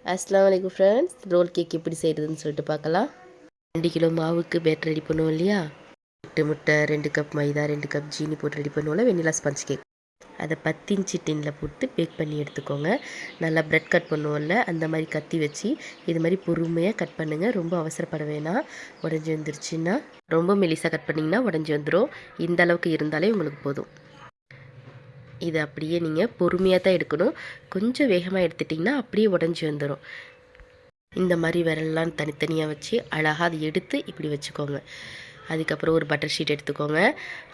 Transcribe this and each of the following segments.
அஸ்ஸலாமு அலைக்கும் friends. Role cake எப்படி செய்கிறதுன்னு சொல்லிட்டு பார்க்கலாம். 2 கிலோ மாவுக்கு பேட்டர் ரெடி பண்ணுவோம் இல்லையா, 8 முட்டை, 2 கப் மைதா, 2 கப் ஜீனி போட்டு ரெடி பண்ணுவோம்ல வெண்ணிலா ஸ்பஞ்ச் கேக். அதை 10 இன்ச்சு டின்னில் போட்டு பேக் பண்ணி எடுத்துக்கோங்க. நல்லா ப்ரெட் கட் பண்ணுவோம்ல, அந்த மாதிரி கத்தி வச்சு இது மாதிரி பொறுமையாக கட் பண்ணுங்கள். ரொம்ப அவசரப்பட வேணாம், உடஞ்சி வந்துருச்சுன்னா. ரொம்ப மெலிசாக கட் பண்ணிங்கன்னா உடஞ்சி வந்துடும். இந்த அளவுக்கு இருந்தாலே உங்களுக்கு போதும். இது அப்படியே நீங்கள் பொறுமையாக தான் எடுக்கணும். கொஞ்சம் வேகமாக எடுத்துட்டிங்கன்னா அப்படியே உடஞ்சி வந்துடும். இந்த மாதிரி விரல்லாம் தனித்தனியாக வச்சு அழகாக அதை எடுத்து இப்படி வச்சுக்கோங்க. அதுக்கப்புறம் ஒரு பட்டர் ஷீட் எடுத்துக்கோங்க.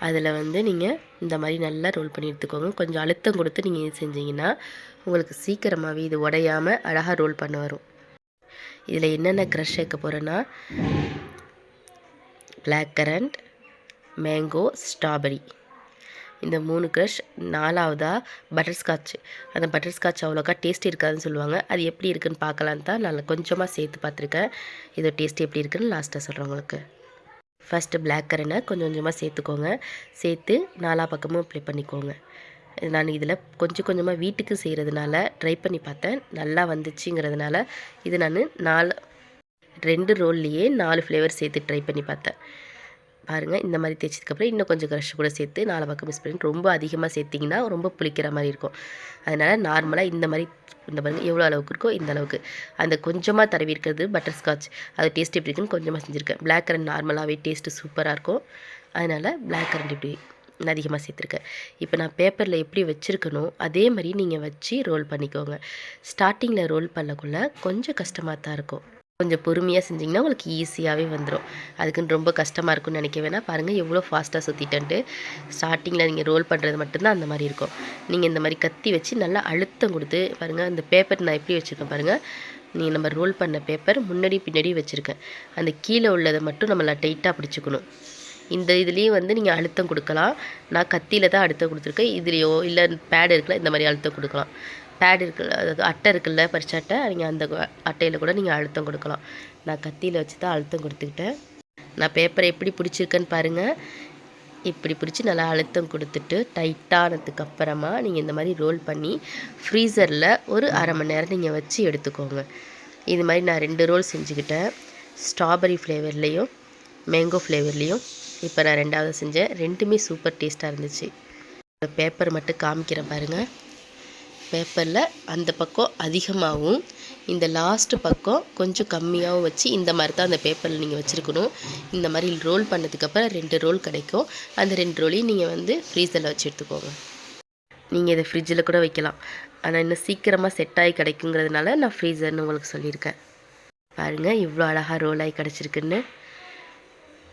அதில் நீங்கள் இந்த மாதிரி நல்லா ரோல் பண்ணி எடுத்துக்கோங்க. கொஞ்சம் அழுத்தம் கொடுத்து நீங்கள் இது செஞ்சீங்கன்னா உங்களுக்கு சீக்கிரமாகவே இது உடையாமல் அழகாக ரோல் பண்ண வரும். இதில் என்னென்ன க்ரஷ் சேர்க்க போகிறேன்னா, பிளாக் கரண்ட், மேங்கோ, ஸ்ட்ராபெரி, இந்த 3 க்ரஷ். 4வதாக பட்டர்ஸ்காட்ச். அந்த பட்டர்ஸ்காட்ச் அவ்வளோக்கா டேஸ்ட் இருக்காதுன்னு சொல்லுவாங்க. அது எப்படி இருக்குதுன்னு பார்க்கலான்னு தான் நான் கொஞ்சமாக சேர்த்து பார்த்துருக்கேன். இதோட டேஸ்ட் எப்படி இருக்குதுன்னு லாஸ்ட்டாக சொல்கிறேன் உங்களுக்கு. ஃபஸ்ட்டு பிளாக் கரண்டை கொஞ்சம் கொஞ்சமாக சேர்த்துக்கோங்க. சேர்த்து 4 பக்கமும் அப்ளை பண்ணிக்கோங்க. நான் இதில் கொஞ்சம் கொஞ்சமாக வீட்டுக்கு செய்கிறதுனால ட்ரை பண்ணி பார்த்தேன். நல்லா வந்துச்சுங்கிறதுனால இது நான் 2 ரோல்லையே 4 ஃப்ளேவர் சேர்த்து ட்ரை பண்ணி பார்த்தேன். பாருங்கள், இந்த மாதிரி தேய்ச்சதுக்கப்புறம் இன்னும் கொஞ்சம் க்ரஷ் கூட சேர்த்து 4 பக்கம் மிக்ஸ் பண்ணி, ரொம்ப அதிகமாக சேர்த்திங்கன்னா ரொம்ப புளிக்கிற மாதிரி இருக்கும். அதனால் நார்மலாக இந்த மாதிரி இந்த பாருங்கள் எவ்வளோ அளவுக்கு இருக்கோ இந்த அளவுக்கு அந்த கொஞ்சமாக தடவி இருக்கிறது பட்டர்ஸ்காட்ச். அது டேஸ்ட் எப்படி இருக்குன்னு கொஞ்சமாக செஞ்சுருக்கேன். பிளாக் கரண்ட் நார்மலாகவே டேஸ்ட்டு சூப்பராக இருக்கும். அதனால் பிளாக் கரண்ட் இப்படி அதிகமாக சேர்த்துருக்கேன். இப்போ நான் பேப்பரில் எப்படி வச்சுருக்கணும் அதே மாதிரி நீங்கள் வச்சு ரோல் பண்ணிக்கோங்க. ஸ்டார்டிங்கில் ரோல் பண்ணக்குள்ளே கொஞ்சம் கஷ்டமாக தான் இருக்கும். கொஞ்சம் பொறுமையாக செஞ்சிங்கன்னா உங்களுக்கு ஈஸியாகவே வந்துடும். அதுக்குன்னு ரொம்ப கஷ்டமாக இருக்கும்னு நினைக்க வேணாம். பாருங்கள் எவ்வளோ ஃபாஸ்ட்டாக சுற்றிட்டேன்ட்டு. ஸ்டார்டிங்கில் நீங்கள் ரோல் பண்ணுறது மட்டும்தான் அந்த மாதிரி இருக்கும். நீங்கள் இந்த மாதிரி கத்தி வச்சு நல்லா அழுத்தம் கொடுத்து பாருங்கள். அந்த பேப்பர் நான் எப்படி வச்சுருக்கேன் பாருங்கள். நம்ம ரோல் பண்ண பேப்பர் முன்னாடி பின்னாடி வச்சுருக்கேன். அந்த கீழே உள்ளதை மட்டும் நம்மளை டைட்டாக பிடிச்சிக்கணும். இந்த இதுலேயும் நீங்கள் அழுத்தம் கொடுக்கலாம். நான் கத்தியில் தான் அழுத்தம் கொடுத்துருக்கேன். இதுலேயோ இல்லை பேட் இருக்குல்ல, இந்த மாதிரி அழுத்தம் கொடுக்கலாம். பேட் இருக்குல்ல, அதாவது அட்டை இருக்குல்ல, பரிச்ச அட்டை, நீங்கள் அந்த அட்டையில் கூட நீங்கள் அழுத்தம் கொடுக்கலாம். நான் கத்தியில் வச்சு தான் அழுத்தம் கொடுத்துக்கிட்டேன். நான் பேப்பரை எப்படி பிடிச்சிருக்கேன்னு பாருங்கள். இப்படி பிடிச்சி நல்லா அழுத்தம் கொடுத்துட்டு டைட்டானதுக்கு அப்புறமா நீங்கள் இந்த மாதிரி ரோல் பண்ணி ஃப்ரீசரில் ஒரு 1/2 மணி நேரம் நீங்கள் வச்சு எடுத்துக்கோங்க. இது மாதிரி நான் 2 ரோல் செஞ்சுக்கிட்டேன். ஸ்ட்ராபெரி ஃப்ளேவர்லேயும் மேங்கோ ஃப்ளேவர்லேயும். இப்போ நான் 2வது செஞ்சேன். 2மே சூப்பர் டேஸ்ட்டாக இருந்துச்சு. பேப்பர் மட்டும் காமிக்கிறேன் பாருங்கள். பேப்பரில் அந்த பக்கம் அதிகமாகவும் இந்த லாஸ்ட்டு பக்கம் கொஞ்சம் கம்மியாகவும் வச்சு இந்த மாதிரி தான் அந்த பேப்பரில் நீங்கள் வச்சுருக்கணும். இந்த மாதிரி ரோல் பண்ணதுக்கப்புறம் 2 ரோல் கிடைக்கும். அந்த 2 ரோலையும் நீங்கள் ஃப்ரீசரில் வச்சு எடுத்துக்கோங்க. நீங்கள் இதை ஃப்ரிட்ஜில் கூட வைக்கலாம். ஆனால் இன்னும் சீக்கிரமாக செட் ஆகி கிடைக்குங்கிறதுனால நான் ஃப்ரீசர்னு உங்களுக்கு சொல்லியிருக்கேன். பாருங்கள் இவ்வளோ அழகாக ரோல் ஆகி கிடச்சிருக்குன்னு.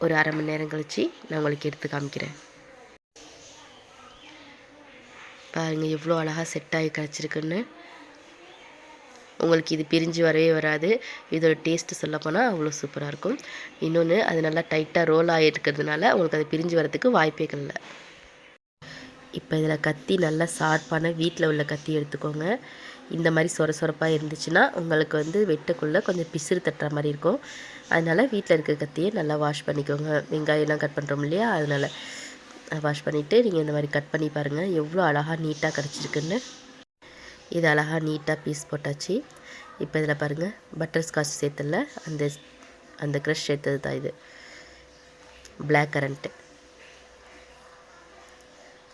ஒரு 1/2 மணி நேரம் கழித்து நான் உங்களுக்கு எடுத்து காமிக்கிறேன். பாருங்கள் எவ்வளோ அழகாக செட் ஆகி கிடச்சிருக்குன்னு. உங்களுக்கு இது பிரிஞ்சு வரவே வராது. இதோட டேஸ்ட்டு சொல்லப்போனால் அவ்வளோ சூப்பராக இருக்கும். இன்னொன்று அது நல்லா டைட்டாக ரோல் ஆகிருக்கிறதுனால உங்களுக்கு அது பிரிஞ்சு வரதுக்கு வாய்ப்பே இல்லை. இப்போ இதில் கத்தி நல்லா ஷார்ப்பான வீட்டில் உள்ள கத்தி எடுத்துக்கோங்க. இந்த மாதிரி சொரப்பாக இருந்துச்சுன்னா உங்களுக்கு வெட்டக்குள்ளே கொஞ்சம் பிசுறு தட்டுற மாதிரி இருக்கும். அதனால் வீட்டில் இருக்கிற கத்தியை நல்லா வாஷ் பண்ணிக்கோங்க. வெங்காயம்லாம் கட் பண்ணுறோம் இல்லையா, அதனால் வாஷ் பண்ணிவிட்டு நீங்கள் இந்த மாதிரி கட் பண்ணி பாருங்கள் எவ்வளோ அழகாக நீட்டாக கிடச்சிருக்குன்னு. இது அழகாக நீட்டாக பீஸ் போட்டாச்சு. இப்போ இதில் பாருங்கள் பட்டர்ஸ்காட்ச் சேர்த்துல அந்த க்ரஷ் சேர்த்தது தான் இது பிளாக் கரண்ட்டு.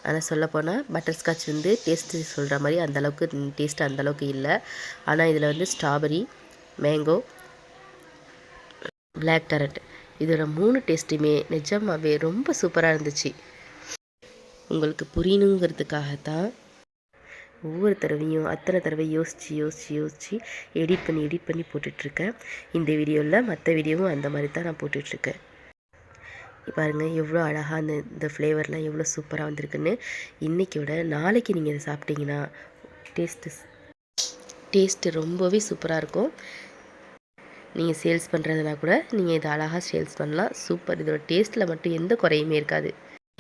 ஆனால் சொல்லப்போனால் பட்டர்ஸ்காட்ச் டேஸ்ட்டு சொல்கிற மாதிரி அந்தளவுக்கு டேஸ்ட்டு அந்தளவுக்கு இல்லை. ஆனால் இதில் ஸ்ட்ராபெரி, மேங்கோ, பிளாக் கரண்ட் இதோட 3 டேஸ்ட்டுமே நிஜமாகவே ரொம்ப சூப்பராக இருந்துச்சு. உங்களுக்கு புரியணுங்கிறதுக்காகத்தான் ஒவ்வொரு தடவையும் அத்தனை தடவை யோசித்து எடிட் பண்ணி போட்டுட்ருக்கேன். இந்த வீடியோவில் மற்ற வீடியோவும் அந்த மாதிரி தான் நான் போட்டுட்ருக்கேன். பாருங்கள் எவ்வளோ அழகாக இந்த ஃப்ளேவர்லாம் எவ்வளோ சூப்பராக வந்திருக்குன்னு. இன்றைக்கோட நாளைக்கு நீங்கள் இதை சாப்பிட்டீங்கன்னா டேஸ்ட்டு ரொம்பவே சூப்பராக இருக்கும். நீங்கள் சேல்ஸ் பண்ணுறதுனா கூட நீங்கள் இதை அழகாக சேல்ஸ் பண்ணலாம். சூப்பர். இதோட டேஸ்ட்டில் மட்டும் எந்த குறையுமே இருக்காது.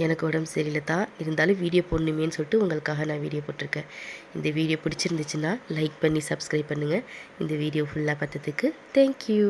எனக்கு உடம்பு சரியில்லை தான், இருந்தாலும் வீடியோ போடணுமேன்னு சொல்லிட்டு உங்களுக்காக நான் வீடியோ போட்டிருக்கேன். இந்த வீடியோ பிடிச்சிருந்துச்சுன்னா லைக் பண்ணி சப்ஸ்கிரைப் பண்ணுங்கள். இந்த வீடியோ ஃபுல்லாக பார்த்ததுக்கு தேங்க்யூ.